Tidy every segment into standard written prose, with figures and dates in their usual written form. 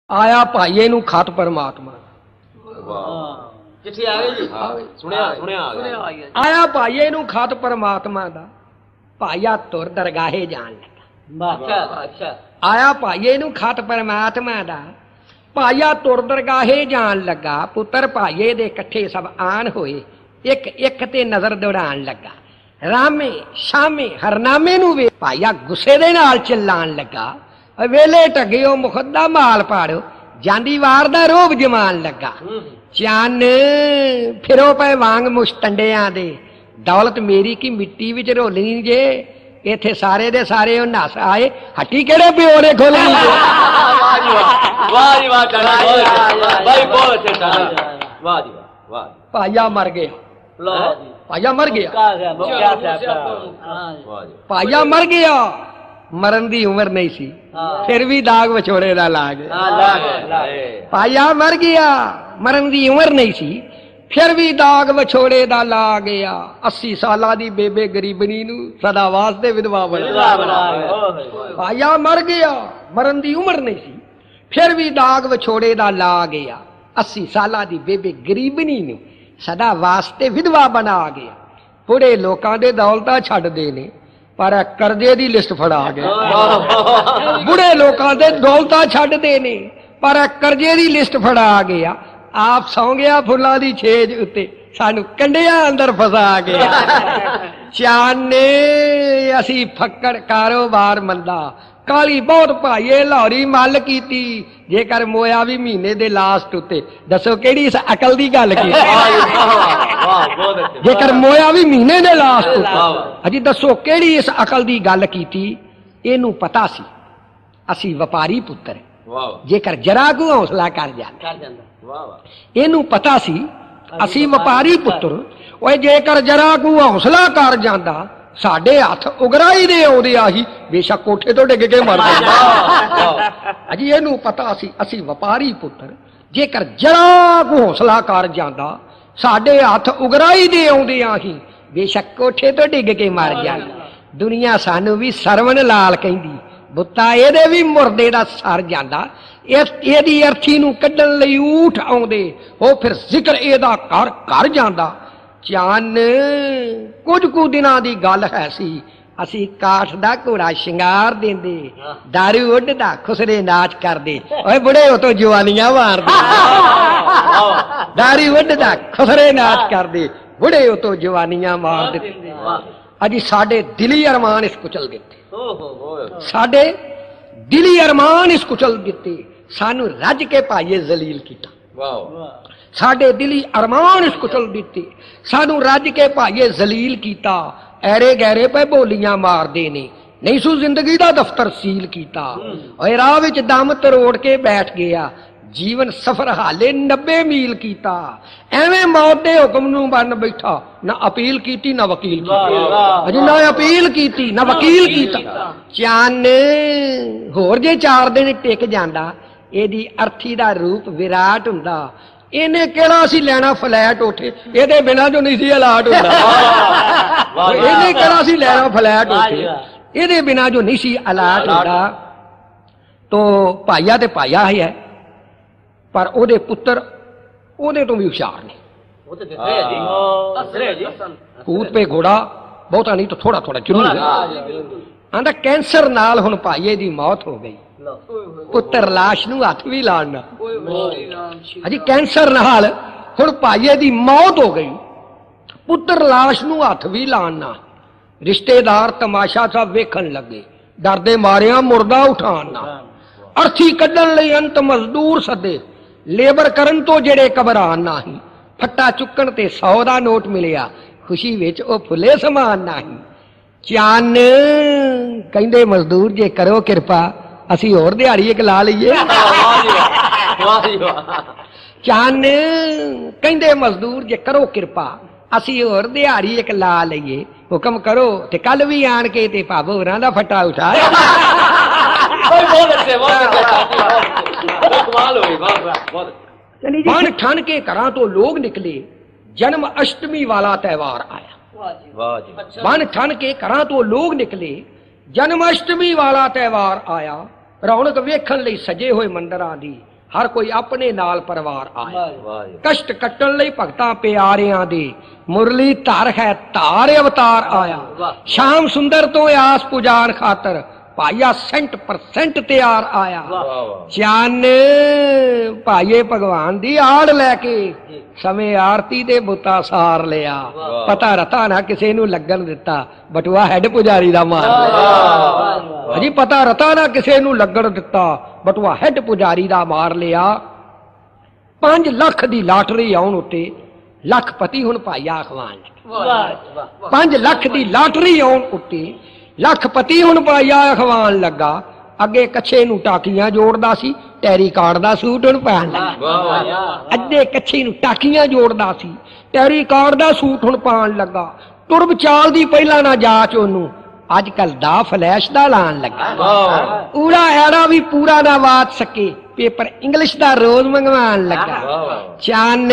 आया भाईए नूं खत परमात्मा चिट्ठी आ गई जी सुनिया सुनिया आया भाईए नूं खत परमात्मा दा भाईया तुर दरगाहे जान लगा। अच्छा अच्छा आया भाईए नूं खत परमात्मा दा भाईया तुर दरगाहे जान लगा। पुत्र भाईए दे इकट्ठे सब आन होए एक एक ते नजर दौड़ान लगा। रामे शामे हरनामे नूं वे भाईया गुस्से दे नाल चिल्लान लगा। वेले टगियो मुखद्दा माल पाड़ो जांदी वार दा रोब जमान लगा। चन फिरो पे वांग मुश्तंडियां दे दौलत मेरी की मिट्टी विच रोलनी जे इथे सारे दे सारे नस आए हट्टी केड़े प्यो ने खोलनी जे। वाह जी वाह भाई बहुत अच्छे वाह जी वाह भाईया मर गया। भाईया मर गया। भाईया मर गया मरन दी उम्र नहीं सी फिर भी दाग विछोड़े दा ला गया। भाईया मर गया मरन दी उम्र नहीं सी फिर भी दाग विछोड़े दा ला गया। 80 साला दी बेबे गरीबनी नू सदा वास्ते विधवा बना। भाईया मर गया मरन दी उम्र नहीं सी फिर भी दाग विछोड़े दा ला गया। 80 साला दी बेबे गरीबनी नू सदा वास्ते विधवा बना गया। बुढ़े लोकां दे दौलतां छड्ड दे ने पर करजे दी लिस्ट फड़ा गया। बुढ़े लोकां दे दौलतां छड्ड दे ने पर करजे दी लिस्ट फड़ा गया। आप सौ गया फुल्लां दी छेज उत्ते सानू कंडिया अंदर फसा गया। चाने असी फक्कड़ कारोबार मंदा काली बहुत भाईए लाहौरी मल कीती जेकर मोया भी महीने दे लास्ट उत्ते दसो केड़ी इस अकल दी गल की। जेकर मोया भी महीने दे लास्ट उत्ते अजी दसो केड़ी इस अकल दी गल कीती। इनू पता सी असी व्यापारी पुत्र जेकर जरा को हौसला कर जांदा। इनू पता सी असी व्यापारी पुत्र ओए जेकर जरा को हौसला कर जांदा साडे हथ उगराई दे आउंदे आही बेशक कोठे तो डिग के मर जांदा। अजी इनू पता सी असी व्यापारी पुत्र जेकर जरा को हौसला कर जांदा साडे हथ उगराई दे आउंदे आही बेशक कोठे तो डिग के मर जांदा। दुनिया सानू भी सरवण लाल कहंदी बुत्ता एदे भी मुर्दे दा सर जांदा। एदी अर्थी नू कड्ढण लई ऊठ आउंदे ओ फिर जिक्र एदा कर कर जांदा। चन कुछ कु दिनां दी गल है सी असी काठ दा घोड़ा शिंगार देंदे दारू उड्डदा खुसरे नाच करदे ओए बुढ़े हो तो जवानियां मारदे। दारू उड्डदा खुसरे नाच करदे बुढ़े हो तो जवानियां मार दे। अजी साडे दिली अरमान इस कुचल दिते। साडे दिली अरमान इस कुचल दिते सानू रज के भाईए जलील कीता। साडे दिली अरमान इस कुचल दिते सानू रज के भाईए जलील कीता। ऐरे गहरे पे बोलियां मारदे ने नहीं सू जिंदगी दा दफ्तर सील कीता। ओए राह विच दम तरोड़ के बैठ गया जीवन सफर हाले 90 मील कीता। एवें मौत दे हुक्म नू बन बैठा ना अपील कीती ना वकील कीती। ना अपील कीती ना वकील कीता। चन होर जे 4 दिन टिक जांदा एदी अर्थी दा रूप विराट हुंदा। इन्हें केड़ा सी लेना फ्लैट उठे एदे बिना जो नहीं सी अलाट हुंदा। इन्हें केड़ा सी लेना फ्लैट उठे एदे बिना जो नहीं सी अलाट हुंदा। तो भाईया ते भाईया ही है पर ओदे पुत्र ओदे तो भी हुशियार ने। कूद पे घोड़ा बहुता नहीं तो थोड़ा थोड़ा जरूर आंदा कैंसर नाल हुण भाईए दी मौत हो गई। पुत्र लाश नू हथ भी लाना अजी कैंसर नाल हुण भाईए दी मौत हो गई। पुत्र लाश नू हथ भी लाना रिश्तेदार तमाशा सब वेखण लगे डरदे मारिया मुर्दा उठाना। अर्थी कड्ढण लई अंत मजदूर सदे लेबर करन तो जेड़े घबरान नाही। फट्टा चुक्कण ते 100 दा नोट मिलिया खुशी विच ओ फुले समान नाही। चन कहंदे मजदूर जे करो किरपा असी होर दिहाड़ी एक ला लईए। चन कहंदे मजदूर जे करो किरपा असी होर दिहाड़ी एक ला लईए। हुक्म करो ते कल भी आन के ते भावो होरां दा फट्टा उठा। बन ठन के घरां तो लोग निकले जन्म अष्टमी वाला त्योहार आया। बन ठन के घरां तो लोग निकले जन्माष्टमी वाला त्योहार आया। रौनक वेखण लई सजे हुए मंदिरां दी हर कोई अपने नाल परिवार आया। वाह जी कष्ट कट्टण लई भगतां प्यारियां दे मुरली धर है धार अवतार आया। श्याम सुंदर तो आस पुजान खातर भाईया 100% तैयार आया। चन भाईए भगवान दी आड़ लैके समय आरती दे बुता सार लिया। पता रता ना किसी नू लगन दिता बटुआ हैड पुजारी दा मार लिया। अजी पता रता ना किसी नू लगन दिता बटुआ हैड पुजारी दा मार लिया। 5 लाख दी लाटरी आउण उत्ते लखपति हुण भाईया अखवान। 5 लाख दी लाटरी आउण उत्ते लखपति हुण भाईया अखवान लगा। अगे कच्छे नू टाकियां जोड़दा सी टैरी कार्ड दा सूट हुण पाण लगा। अगे कच्छे नू टाकियां जोड़दा सी टैरी कार्ड दा सूट हुण पाण लगा। तुरब चाल दी पहला ना जाच ओनू अजकल दा फ्लैश दा लाण लगा। पूरा ऐड़ा भी पूरा ना वाच सके पेपर इंग्लिश दा रोज मंगवाण लगा। चन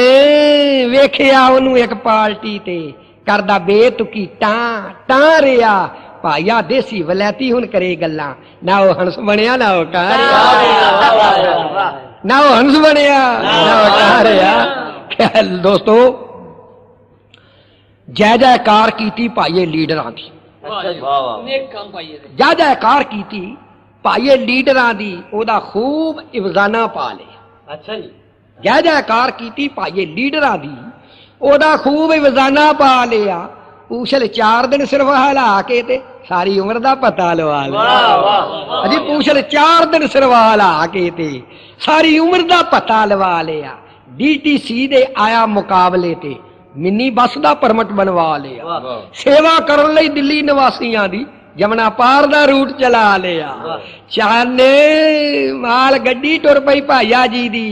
वेखिया ओनू एक पार्टी ते करदा बेतुकी टां टां रिया। भाईया देसी वलैती हुण करे गल्लां ना वो हंस बनिया ना वो कार ना वो हंस बनिया ना वो कार ख्याल दोस्तों जय जयकार कीती भाईए लीडरां दी। जय जयकार कीती भाईए लीडरां दी ओदा खूब इवजाना पा लिया। अच्छा जी जय जयकार कीती भाईए लीडरां दी ओदा खूब इवजाना पा लिया। पूछल 4 दिन सिर्फ हिला के ते सारी उम्र दा पता लवा लिया। अजी पूछल 4 दिन सिर्फ हिला के ते सारी उम्र दा पता लवा लिया। DTC दे आया मुकाबले ते मिनी बस दा परमट बनवा लिया। सेवा करन लई दिल्ली निवासियां दी जमुना पार दा रूट चला लिया। चाने माल गड्डी टुर पई भाईया जी दी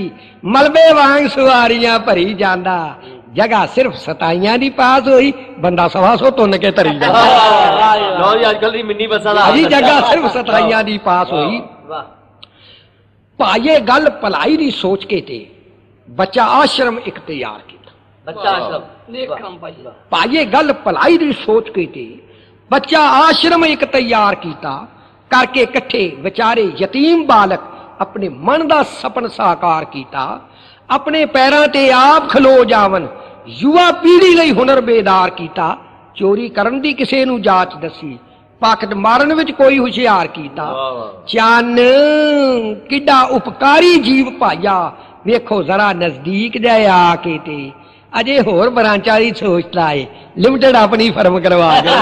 मलबे वांग सवारियां भरी जांदा। जगह सिर्फ 27 दी पास हुई बंदा 125 तुन के तरी जांदा। अजकल दी मिनी बसां दा अजी जगह सिर्फ 27 दी पास हुई। भाईए गल भलाई दी सोच के ते बच्चा आश्रम एक तैयार किया। बच्चा आश्रम भाईए गल भलाई दी सोच के ते बच्चा आश्रम एक तैयार किया करके इकट्ठे बेचारे यतीम बालक अपने मन दा सपन साकार किया। अपने पैरां ते आप खलो जावन युवा पीढ़ी लई हुनर बेदार किया। चोरी करन दी किसे नू जाच दसी पाकट मारन विच कोई हुशियार किया। चन किड्डा उपकारी जीव भाईया वेखो जरा नजदीक जाए आके ते अजे होर ब्रांचा दी सोचता है लिमिटेड अपनी फर्म करवा दे।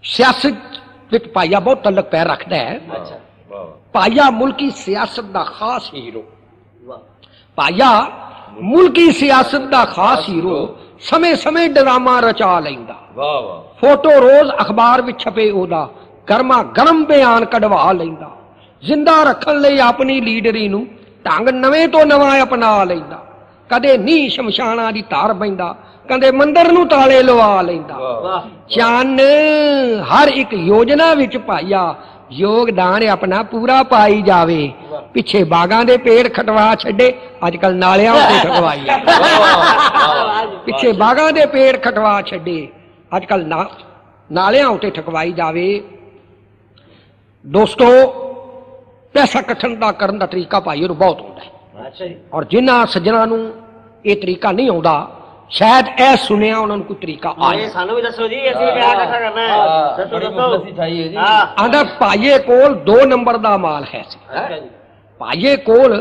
सियासत विच भाईया बहुत तलक पैर रखता है। भाईया मुल्की सियासत दा खास हीरो। भाईया मुल्की सियासत दा खास हीरो समय समय ड्रामा रचा लैंदा। फोटो रोज अखबार विच छपे ओदा गर्मा गर्म बयान कढवा लैंदा। जिंदा रखण लई अपनी लीडरी नू ढंग नवें तो नवां अपना लैंदा। कदे नी शमशाना दी तार बैंदा कदे मंदिर नू ताले लवा लैंदा। चन हर एक योजना विच भाईया योगदान अपना पूरा पाई जावे। पिछे बागां दे पेड़ खटवा छड्डे अजकल नालियां उत्ते ठकवाई। पिछे बागां दे पेड़ खटवा छड्डे अजकल नालियां उत्ते ठकवाई जावे। दोस्तों पैसा कट्ठण दा करन दा तरीका भाई नूं बहुत हुंदा है और जिन्हां सज्जणां नूं ये तरीका नहीं आउंदा शायद ऐ सुनिया उन्होंने कोई तरीका आए सानू भी दसो जी असली क्या इकट्ठा करना है। दसो चाहिए जी। आंदा भाईए कोल 2 नंबर दा माल है सी। भाईए कोल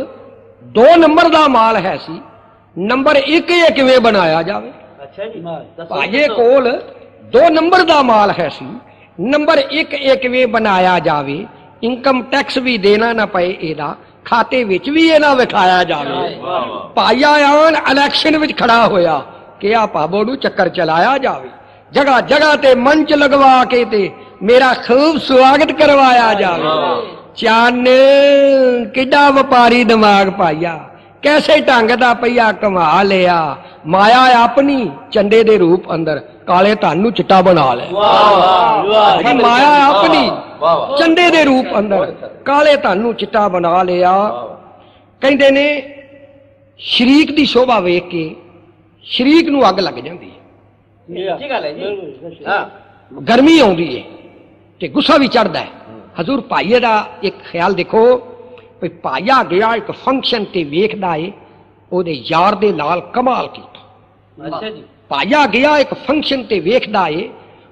2 नंबर दा माल है सी। नंबर 1 ये किवें बनाया जावे। अच्छा जी भाईए कोल 2 नंबर दा माल है सी। नंबर 1 ये किवें बनाया जावे। इनकम टैक्स भी देना ना पए एदा खाते विच भी ये ना विखाया जावे। भाईया आन इलैक्शन विच खड़ा होया कि आ भाबो नूं चक्कर चलाया जावे। जगह जगह ते मंच लगवा के ते मेरा खूब स्वागत करवाया जावे। चन किड्डा व्यापारी दिमाग भाईया कैसे ढंग दा पईया कमा लिया। माया अपनी चंडे दे रूप अंदर काले धन नूं चिट्टा बना लिया। माया अपनी चंडे दे रूप अंदर काले धन नूं चिट्टा बना लिया। कहंदे ने शरीक दी शोभा वेख के शरीक नूं अग लग जांदी है। गर्मी आउंदी है ते गुस्सा भी चढ़दा है। हजूर भाईए का एक ख्याल देखो भी भाईया गया एक फंक्शन ते वेखदा है ओदे यार दे नाल कमाल कीता। अच्छा जी। भाईया गया एक फंक्शन ते वेखदा है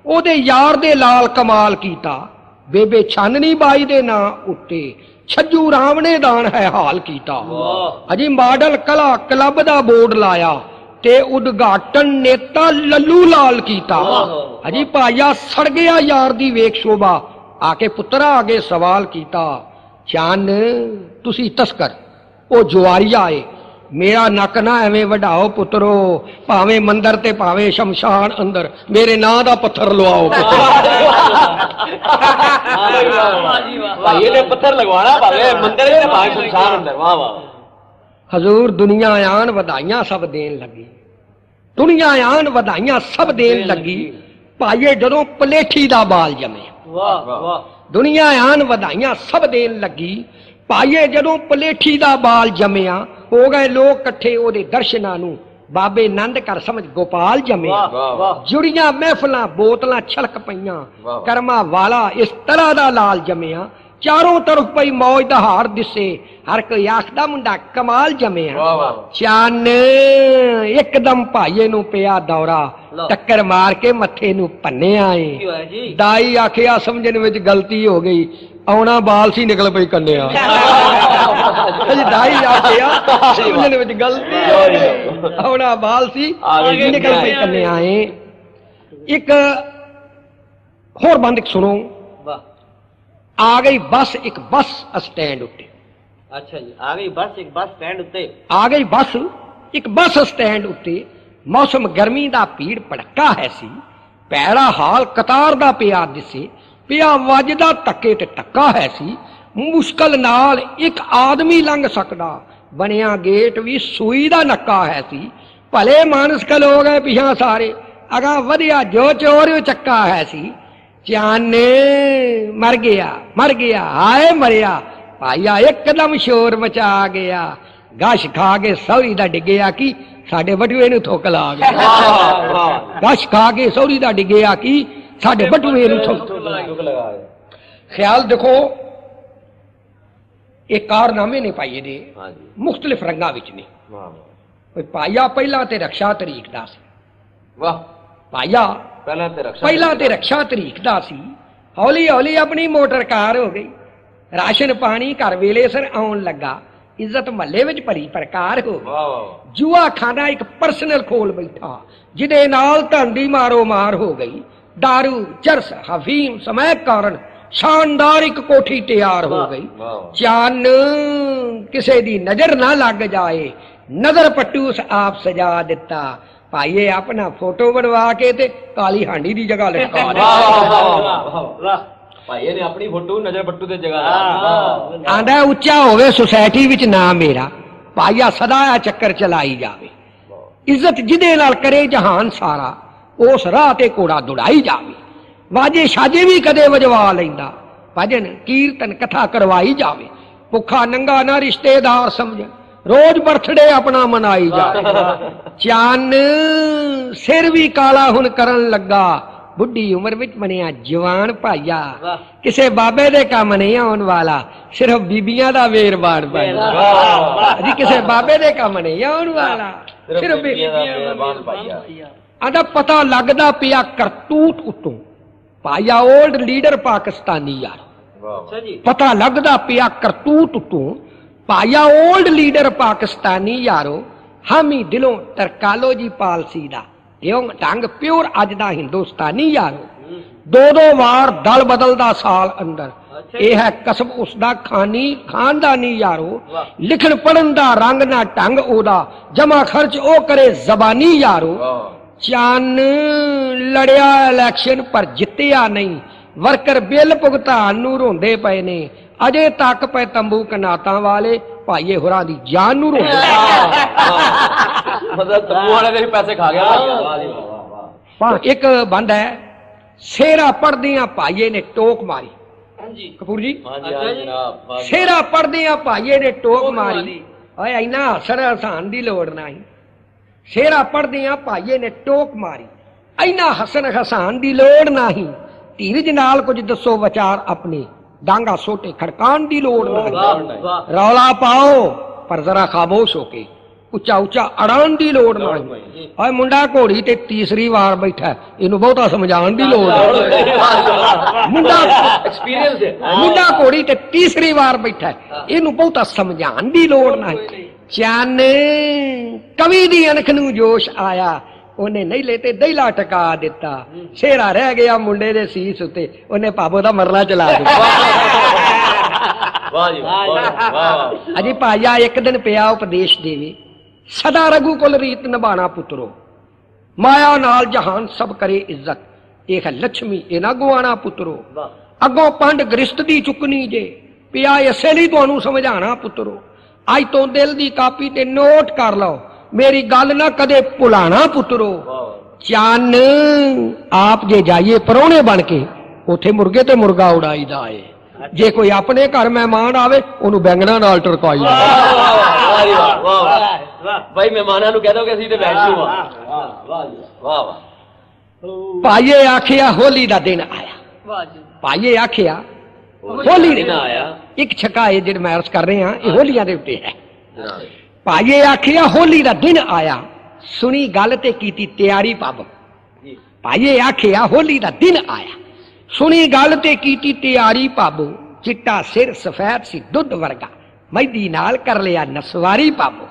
ओदे यार दे नाल कमाल कीता। बेबे छाननी बाई दे ना उत्ते छज्जू राम ने दान है हाल कीता। अजी मॉडल कला क्लब दा बोर्ड लाया ते उद्घाटन नेता लल्लू लाल कीता। अजी भाईया सड़ गया यार दी वेख शोभा आके पुत्रा आगे सवाल कीता। चन तुसी तस्कर ओ जुआरिया है मेरा नक ना एवें वडाओ पुत्रो भावें मंदिर ते भावें शमशान अंदर मेरे नां दा पत्थर लवाओ। भाई ने पत्थर लगवाना भावें मंदिर ते भावें शमशान अंदर। वाह वाह। हजूर दुनिया आन वधाइयां सब देन लगी। दुनिया आन वधाइयां सब देन लगी। भाईए जदों पलेठी दा बाल जमे। वाह वाह। दुनिया आन वधाइयां सब देन लगी। भाईए जदों पलेठी दा बाल जमिया हो गए लोग कट्ठे ओदे दर्शनां नूं बाबे नंद कर समझ गोपाल जमिया। जुड़ियां महफिलां बोतलां छलक पईयां कर्मा वाला इस तरह दा लाल जमिया। चारों तरफ पई मौज दा हार दिसे हर कोई आखदा मुंडा कमाल जमिया। चन एकदम भाईए नूं पिया दौरा टक्कर मार के मथे नूं भन्निया है। दाई आखिया समझण विच गलती हो गई आउणा बाल सी निकल पई कन्या। दाई आखिया समझण विच गलती हो गई आउणा बाल सी निकल पई कन्या है। एक होर बंद सुनो आ गई बस एक बस स्टैंड उत्ते। अच्छा जी आ गई बस एक बस स्टैंड उत्ते। आ गई बस एक बस स्टैंड उत्ते। मौसम गर्मी दा भीड़ भड़का है सी पैड़ा हाल कतार दा पिया दिसे पिया वजदा धक्के ते टक्का है सी। मुश्किल नाल एक आदमी लंघ सकदा बनिया गेट भी सूई दा नक्का है सी। भले मानस हो गए पिछा सारे अगा वधिया जो चोर चक्का है सी। चन मर गया हाय मरिया भाईया एकदम शोर मचा गया। गश खा के सौरी दा डिगया कि साडे बटुए नूं थुक ला गया। गश खा के सौरी दा डिगया कि साडे बटुए नूं थुक लगा। ख्याल देखो एक कारनामे ने पाईए दे मुख्तलिफ रंगां विच ने। भाईया पहला ते रक्षा तरीकदा सी। वाह भाईया पहला ते रक्षा तरीकदा सी। हौली हौली अपनी मोटर कार हो गई। राशन पानी घर वेले सिर आउण लगा। इज्जत महल्ले विच भरी प्रकार हो गई। जुआ खाना एक पर्सनल खोल बैठा जिदे नाल धन दी मारो मार हो गई। दारू चरस हफीम समय कारण शानदार एक कोठी तैयार हो गई। चन किसे दी नजर ना लग जाए नजर पट्टूस आप सजा दिता। भाईए अपना फोटो बनवा के ते काली हांडी दी जगह लटका दिता। भाईए ने अपनी फोटो नजर पट्टू ते जगह आंदा उच्चा होवे सोसाइटी विच ना मेरा भाईया सदा चक्कर चलाई जावे। इज्जत जिदे नाल करे जहान सारा उस राह ते घोड़ा दौड़ाई जावे। वाजे शाजे भी कदे वजवा लैंदा भजन कीर्तन कथा करवाई जावे। भुखा नंगा ना रिश्तेदार समझ रोज बर्थडे अपना मनाई जावे। चन सिर भी काला हुन करन लगा बुढ़ी उम्र विच बनिया जवान भाईया किसे बाबे दे काम नहीं आउण वाला सिर्फ बीबियां दा वेर बाण पाया जी। किसे बाबे दे काम नहीं आउण वाला सिर्फ बीबियां दा वेर बाण पाया। आंदा पता लगदा पिया करतूत उतों भाईया ओल्ड लीडर पाकिस्तानी यार। पता लगदा पिया करतूत उतों भाईया ओल्ड लीडर पाकिस्तानी यारो हामी दिलों तरकालो जी पालसी दा ढंग प्योर अज दा हिंदुस्तानी यारो। दो दो वार दल बदलदा साल अंदर यह है कसब उसदा खानदानी यारो। लिखन पढ़न दा रंग ना ढंग ओदा जमा खर्च ओ करे जबानी यारो। चन लड़िया इलेक्शन पर जितया नहीं वर्कर बिल भुगतान नूं रोंदे पए ने अजे तक पे तंबू कनातां वाले भाईए होरां दी जान नूं रोंदे। मतलब तंबू वाले दे पैसे खा गया। एक बंद है सेरा पढ़दियां भाईए ने टोक मारी। कपूर जी सेरा पढ़दियां भाईए ने टोक मारी। ओए इन्ना हसन हसान दी लोड़ नहीं। सेरा पढ़दियां भाईए ने टोक मारी इन्ना हसन हसान दी लोड़ नहीं। धीरज नाल कुछ दसो विचार अपने डांगा सोटे खड़कान दी लोड़ ना, रौला पाओ पर जरा खामोश होके, उच्चा उच्चा अड़ान दी लोड़ ना। और मुंडा घोड़ी ते तीसरी बार बैठा, इनू बहुता समझाण दी लोड़ है। मुंडा घोड़ी ते तीसरी बार बैठा, इनू बहुता समझाण दी लोड़ ना। चन कवि दी अनख नू जोश आया, उन्हें नहीं लेते दहीला टका दिता, शेरा रह गया मुंडे दे सीस उत्ते, उन्हें भाबो दा मरला चला दिता। अजी भाईया एक दिन पिया उपदेश देवे, सदा रघुकुल रीत निभाना पुत्रो, माया नाल जहान सब करे इज्जत, एक लक्ष्मी ए ना गवाना पुत्रो, अगों पंड गृष्ट दी चुकनी जे, पिया इसे लिए तुहानू समझाना पुत्रो, अज तो दिल दी कापी ते नोट कर लो, मेरी गल ना कदे भुलाना पुत्रो। चन आप जे जाइए परौने बन के, उथे मुर्गे ते मुर्गा उड़ाईदा है, जे कोई अपने घर मेहमान आवे उन्होंने बैंगना नाल टरकाई भाई मेहमाना नूं कह दो कि असीं ते वैष्णो आ। वाह वाह। भाईए आखिया होली दा दिन आया, भाईए आखिया होली दिन आया, एक छकाए जिहड़े मैं अर्ज कर रहे हैं ये होलियां दे उत्ते है। भाईए आखिया होली दा दिन आया, सुनी गल ते कीती तैयारी पब। भाईए आखिया होली दा दिन आया, सुनी गल ते कीती तैयारी पाबो, चिट्टा सिर सफेद सी दुध वर्गा, मेहंदी नाल कर लिया नसवारी पाबो।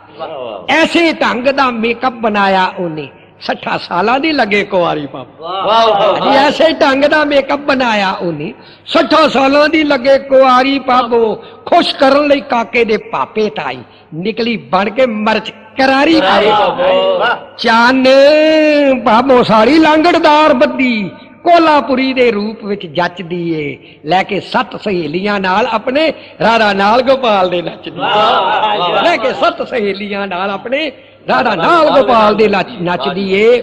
ऐसे ढंग दा मेकअप बनाया उन्हें, 60 सालां दी लगे कुआरी पाबो। ऐसे ढंग दा मेकअप बनाया उन्हें, 60 सालां दी लगे कुआरी पाबो। खुश करन लई काके दे पापे ताई, निकली बन के मर्च करारी पाबो। चन पाबो साड़ी लांगड़दार बद्दी, कोलापुरी दे रूप विच जचदी है, लैके 7 सहेलियां नाल अपने राधा नाल गोपाल दे नचदी, लैके 7 सहेलियां नाल अपने राधा नाल गोपाल दे नचदी है।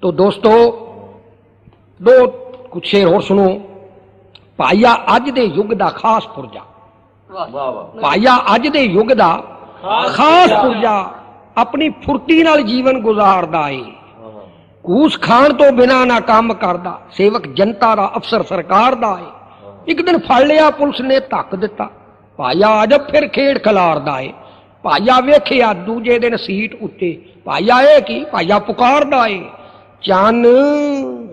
तो दोस्तों दो कुछ शेर होर सुनो। भाईया अज दे युग दा खास पुरजा, भाईया अज दे युग दा खास पुरजा अपनी फुर्ती नाल जीवन गुजारदा है, घूस खान तो बिना ना काम करदा, सेवक जनता दा अफसर सरकार दा है। एक दिन फड़ लिया पुलिस ने धक दिता, भाईया अज फिर खेड खिलारदा है। भाईया वेखिया दूजे दिन सीट उत्ते, भाईया ए की भाईया पुकारदा है। चन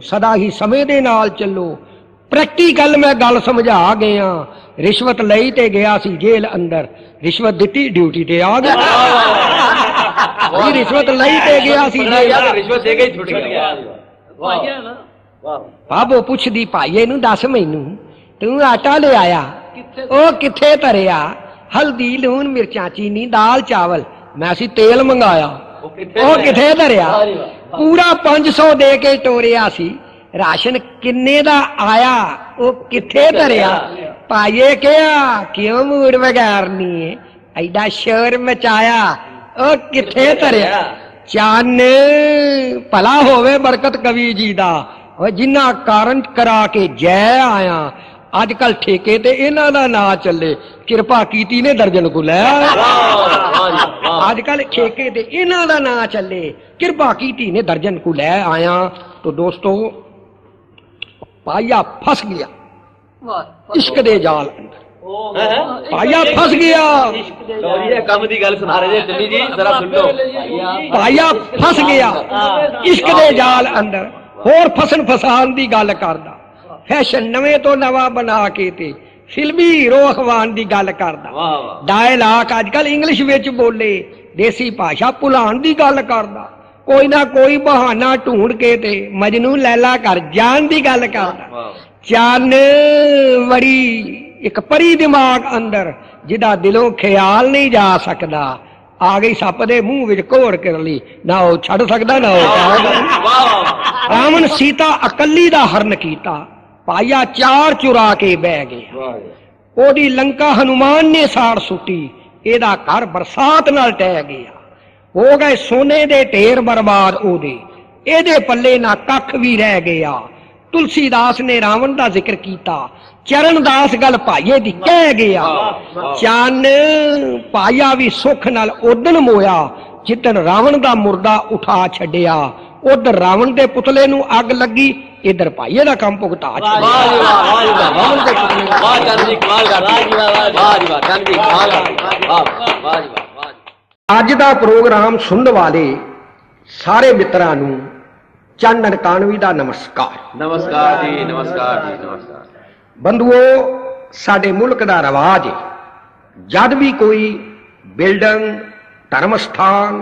सदा ही समय दे नाल चलो, प्रैक्टिकल मैं गल समझा गया। रिश्वत लई ते गया सी जेल अंदर, रिश्वत दिती ड्यूटी ते आ गया। रिश्वत लई ते गया सी, रिश्वत दे के छुट गया। बाबो पुछदी भाईए नूं दस मैनू तू आटा ले आया, ओ किथे धरिया, हल्दी लून मिर्चा चीनी दाल चावल, मैं सी तेल मंगाया, ओ किथे धरिया। पूरा 500 दे के टोरिया सी, राशन किन्ने दा आया, ओ किथे धरिया। भाईए क्या क्यों मूड बगैरनी है, ऐडा शोर मचाया, ओ किथे धरिया। चन भला होवे बरकत कवि जी दा, जिन्ना कारण करा के जय आया। अजकल ठेके ते इन्हां दा ना चले, किरपा कीती ने दर्जन को लै। अजकल ठेके ते इन्हां दा ना चले, किरपा कीती ने दर्जन को लै आया। तो दोस्तों भाईया फस गया इश्क दे जाल अंदर, भाईया फस गया। कम दी गल सुना रहे जी, जरा सुन लो। भाईया फस गया इश्क दे जाल अंदर, होर फसन फसान दी गल करदा, फैशन नवे तो नवा बना के ते फिल्मी हीरो अखवान दी गल करदा, डायलॉग अजकल इंग्लिश विच बोले, देसी भाषा भुलाण दी गल करदा, कोई ना कोई बहाना ढूंढ के ते मजनू लैला कर जान दी गल करदा। चन बड़ी एक परी दिमाग अंदर, जिदा दिलों ख्याल नहीं जा सकदा, आ गई सप दे मुंह विच घोड़ कर ली, ना वो छड़ सकदा ना वो। रावण सीता अकली दा हरण कीता, भाईया 4 चुरा के बह गया। ओदी लंका हनुमान ने साड़ सुटी, एदा घर बरसात नाल टह गया। हो गए सोने दे ढेर बर्बाद ओदे, एदे पल्ले ना कख भी रह गया। तुलसीदास ने रावण दा जिक्र कीता, चरणदास गल भाईए दी कह गया। चन भाईया भी सुख नाल उदन मोया, जिदन रावण दा मुर्दा उठा छड्डिया। उधर रावण दे पुतले नूं अग लगी, इधर भाईए का काम भुगता अज का प्रोग्राम सुनने वाले सारे मित्रां नूं चानन कानवी का नमस्कार। नमस्कार जी, नमस्कार जी, नमस्कार। बंधुओं, साडे मुल्क का रिवाज है जद भी कोई बिल्डिंग, धर्म स्थान,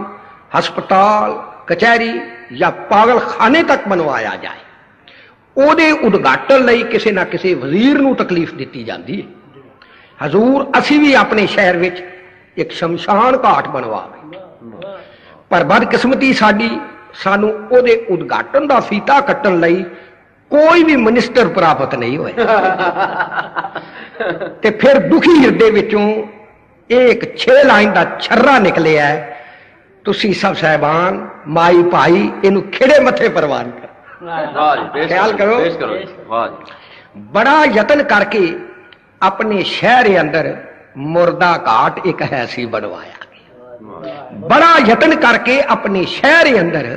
हस्पताल, कचहरी या पागलखाने तक बनवाया जाए, ਉਹਦੇ उद्घाटन ਲਈ ਕਿਸੇ ਨਾ ਕਿਸੇ ਵਜ਼ੀਰ ਨੂੰ ਤਕਲੀਫ ਦਿੱਤੀ ਜਾਂਦੀ ਹੈ। ਹਜ਼ੂਰ ਅਸੀਂ ਵੀ ਆਪਣੇ ਸ਼ਹਿਰ ਵਿੱਚ ਇੱਕ ਸ਼ਮਸ਼ਾਨ ਘਾਟ ਬਣਵਾਵੇ, ਪਰ ਬਦਕਿਸਮਤੀ ਸਾਡੀ ਸਾਨੂੰ ਉਹਦੇ ਉਦਘਾਟਨ ਦਾ ਫੀਤਾ ਕੱਟਣ ਲਈ ਕੋਈ ਵੀ ਮਿਨਿਸਟਰ ਪ੍ਰਾਪਤ ਨਹੀਂ ਹੋਇਆ। ਤੇ ਫਿਰ ਦੁਖੀ ਹਿਰਦੇ ਵਿੱਚੋਂ ਇਹ ਇੱਕ 6 ਲਾਈਨ ਦਾ ਛਰਰਾ ਨਿਕਲਿਆ, ਤੁਸੀਂ ਸਭ ਸਾਹਿਬਾਨ ਮਾਈ ਭਾਈ ਇਹਨੂੰ ਖਿੜੇ ਮੱਥੇ ਪ੍ਰਵਾਨ ਕਰੋ। ख्याल करो, बड़ा यतन करके अपने शहर अंदर मुर्दा घाट एक है सी बनवाया गया। बड़ा यतन करके अपने शहर अंदर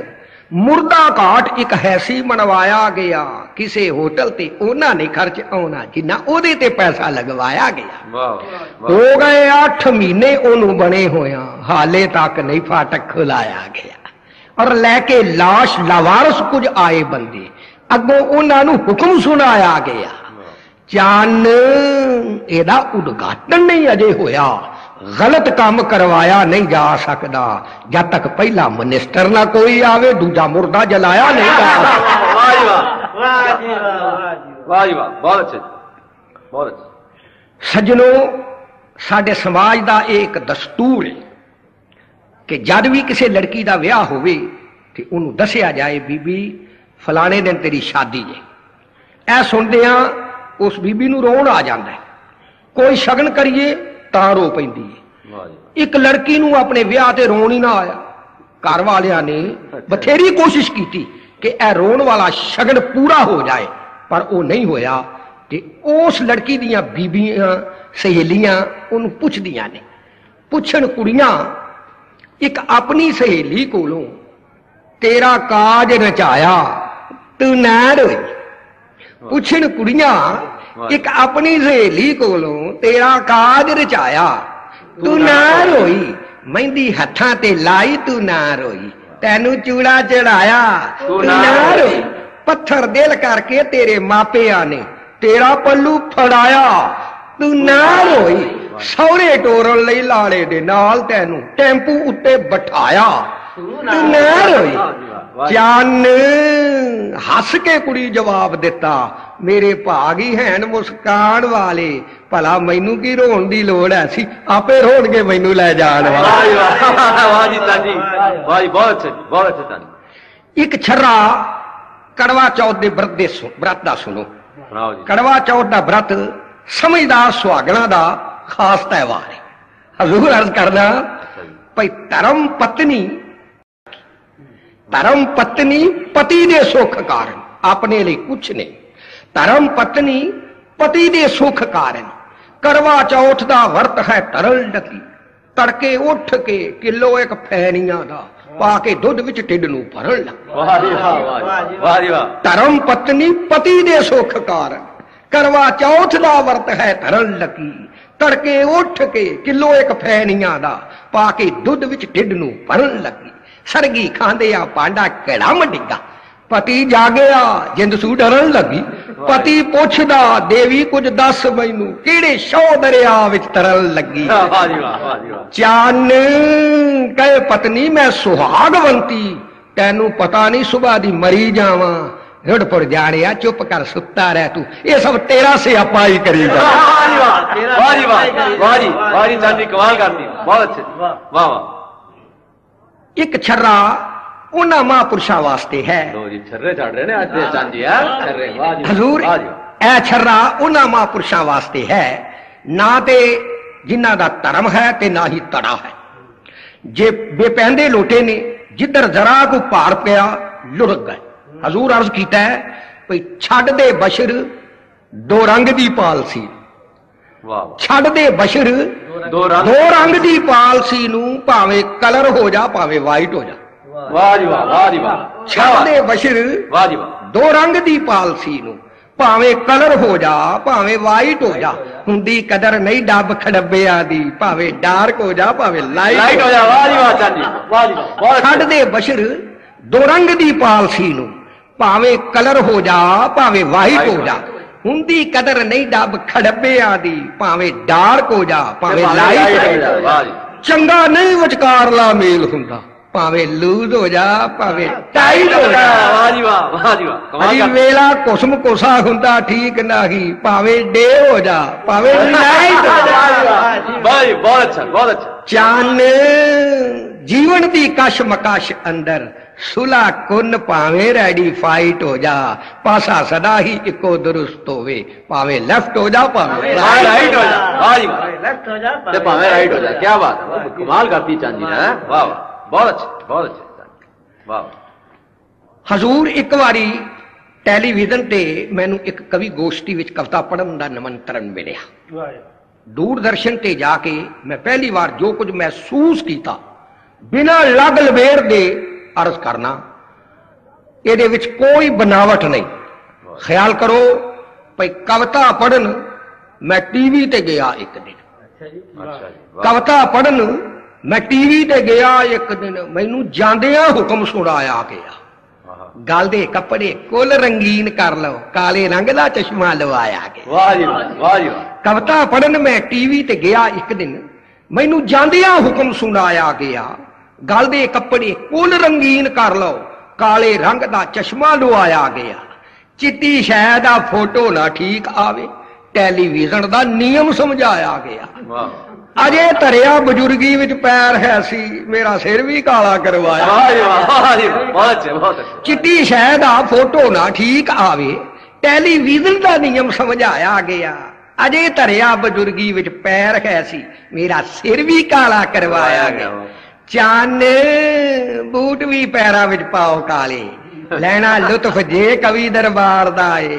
मुर्दा घाट एक है सी बनवाया गया। किसी होटल ते उन्होंने खर्च आना जिन्ना ओदे ते पैसा लगवाया गया। हो गए 8 महीने ओनू बने होया, हाले तक नहीं फाटक खुलाया गया। और लैके लाश लावारस कुछ आए बंदे, अगों उन्होंने हुक्म सुनाया गया, चन एदा उद्घाटन नहीं अजे होया, गलत काम करवाया नहीं जा सकता जब तक पहला मिनिस्टर ना कोई आवे, दूजा मुर्दा जलाया नहीं जा सकता। सज्जनों, साडे समाज का एक दस्तूर है कि जद भी किसी लड़की का विआह होवे ते उन्होंने दसिया जाए, बीबी फलाने दिन तेरी शादी है। ऐ सुनदियां उस बीबी नूं रोण आ जाता है। कोई शगन करिए तां रो पैंदी है। एक लड़की नूं अपने विआह ते रोण ही ना आया। घर वालियां ने बथेरी कोशिश की कि ऐ रोण वाला शगन पूरा हो जाए, पर वो नहीं होया। ते उस लड़की दियां बीबियां सहेलियां उन्होंने पुछदियां ने, पुछण कुड़ियां एक अपनी सहेली कोलों तेरा काज रचाया तू ना रोई। पुछन कुड़ियां एक अपनी सहेली कोलों तेरा काज रचाया तू ना रोई। मेहंदी हत्थां ते लाई तू ना रोई, तैनू चूड़ा चढ़ाया तू ना रोई। पत्थर दिल करके तेरे मापिया ने तेरा पल्लू फड़ाया तू ना रोई। सौरे टोरन लई लाड़े दे नाल तैनू टैंपू उत्ते बिठाया तू ना रोई। चन हस के कुड़ी जवाब दिता, मेरे भागी हैन मुस्कान वाले, भला मैनू की रोण दी लोड़ है सी, आपे रोणगे मैनू लै जाण वाले। एक छर्रा कड़वा चौथ के व्रत दा सुनो। कड़वा चौथ का व्रत समझदार सुहागणा का खास त्यौहार है। हजूर अर्ज करना भाई, धर्म पत्नी पति दे सुख कारण अपने लिए कुछ नहीं। धर्म पत्नी पति दे सुख कारण। करवा चौथ का वर्त है तरल डकी, तड़के उठ के किलो एक फैनिया का पाके दुध विच ढिड नूं भरन लग। धर्म पत्नी पति दे सुख कारण। करवा चौथ का वर्त है तरल डकी, तड़के उठ के किलो एक फैनिया का पाके दुध विच ढिड नूं भरन लगी। सरगी खांदे आ पांडा केड़ा मंडिगा, पति जागया जिंद सू डरन लगी। पति पुछदा देवी कुछ दस मैनू, केड़े शौ दरिया विच तरन लगी। चन कहे पत्नी मैं सुहागवंती, तैनू पता नहीं सुबह दी मरी जावा। रुड़पुर जाने चुप कर सुता रह तू, ये सब तेरा सियापा ही करेगा। एक छर्रा उन्हां महापुरुषां वास्ते है। हजूर ए छर्रा उन्हां महापुरुषां वास्ते है, ना ते जिन्हां दा धर्म है ते ना ही तड़ा है। जे बेपैंदे लोटे ने जिधर जरा को भार पिया लुढ़क गए। हजूर अर्ज कीता है भाई, छड़ दे बशर दो रंग दी पालसी, छड़ दे बशर दो रंग दी पालसी नू भावे कलर हो जा भावे वाइट हो जा। छड़ दे बशर दो रंग दी पालसी नू भावें कलर हो जा भावें वाइट हो जा हुंदी कदर नहीं डब खडब्बिया दी भावें डार्क हो जा भावें लाइट हो जा वाह जी वाह चाची वाह जी वाह छड्ड दे बशर दो रंग दी पालसी नू भावें कलर हो जा भावें वाइट हो जा हुंदी कदर नहीं डब खडब्बिया दी भावें डार्क हो जा भावें लाइट हो जा वाह जी चंगा नहीं विचकारला मेल हुंदा भावें लूज हो जा भावें टाइट हो जा वाह जी वाह अजी वेला कुसम कोसा हुंदा ठीक नहीं भावें डे हो जा भावें नाइट हो जा वाह जी बहुत अच्छा चान जीवन दी कश मकश अंदर सुला कुन भावें रेडी फाइट हो जा पासा सदा ही इको दुरुस्त होवे भावें लेफ्ट हो जा भावें राइट हो जा वाह जी लेफ्ट हो जा ते भावें राइट हो जा क्या बात है कमाल करती चांदी ने वाह बहुत अच्छे वाह हजूर एक बारी टेलीविजन ते मैनू एक कवि गोष्ठी विच कविता पढ़न दा निमंत्रण मिलिया दूरदर्शन ते जाके मैं पहली बार जो कुछ महसूस किया बिना लग लबेड़ दे अर्ज करना ये विच कोई बनावट नहीं ख्याल करो भाई कविता पढ़न मैं टीवी ते गया एक दिन कविता पढ़न मैं टीवी ते गया एक दिन मैनू जांदियां हुक्म सुनाया गया गल दे कपड़े कुल रंगीन कर लो काले रंग दा चश्मा लवाया गया वाह जी वाह जी कविता पढ़न मैं टीवी ते गया एक दिन मैनू जांदियां हुक्म सुनाया गया गल दे कपड़े कुल रंगीन कर लो काले रंग दा चश्मा लवाया गया चिट्टी शै दा फोटो ना ठीक आवे टेलीविजन दा नियम समझाया गया अजे धरिया बजुर्गी विच पैर है सी मेरा सिर भी काला करवाया चिट्टी शै दा फोटो ना ठीक आवे टेलीविजन दा नियम समझाया गया अजे धरिया बजुर्गी विच पैर है सी मेरा सिर भी काला करवाया गया चान बूट भी पैरां विच पाओ काले लेना लुत्फ जे कवि दरबार दा है